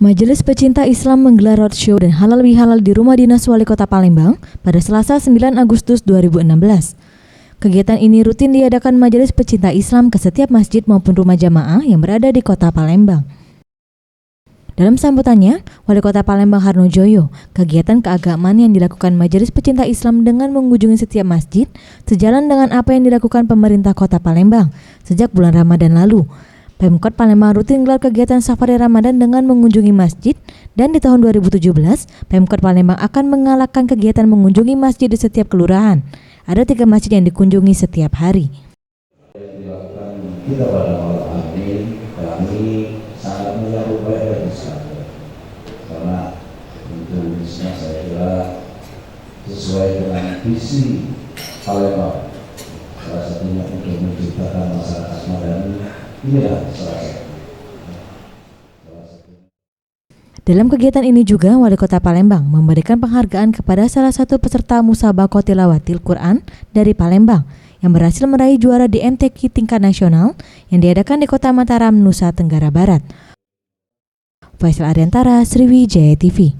Majelis Pecinta Islam menggelar roadshow dan halal bihalal di rumah dinas Wali Kota Palembang pada Selasa 9 Agustus 2016. Kegiatan ini rutin diadakan Majelis Pecinta Islam ke setiap masjid maupun rumah jamaah yang berada di Kota Palembang. Dalam sambutannya, Wali Kota Palembang Harnojoyo, kegiatan keagamaan yang dilakukan Majelis Pecinta Islam dengan mengunjungi setiap masjid sejalan dengan apa yang dilakukan pemerintah Kota Palembang sejak bulan Ramadan lalu. Pemkot Palembang rutin gelar kegiatan safari Ramadan dengan mengunjungi masjid, dan di tahun 2017, Pemkot Palembang akan mengalahkan kegiatan mengunjungi masjid di setiap kelurahan. Ada 3 masjid yang dikunjungi setiap hari. Kita pada malam ini kami sangat menyambut baik karena Indonesia saya kira sesuai dengan visi Palembang, salah satunya untuk menciptakan masyarakat madani. Inilah salah satu. Dalam kegiatan ini juga Wali Kota Palembang memberikan penghargaan kepada salah satu peserta Musabaqah Tilawatil Quran dari Palembang yang berhasil meraih juara di MTQ tingkat nasional yang diadakan di Kota Mataram, Nusa Tenggara Barat. Faisal Ariantara, Sriwijaya TV.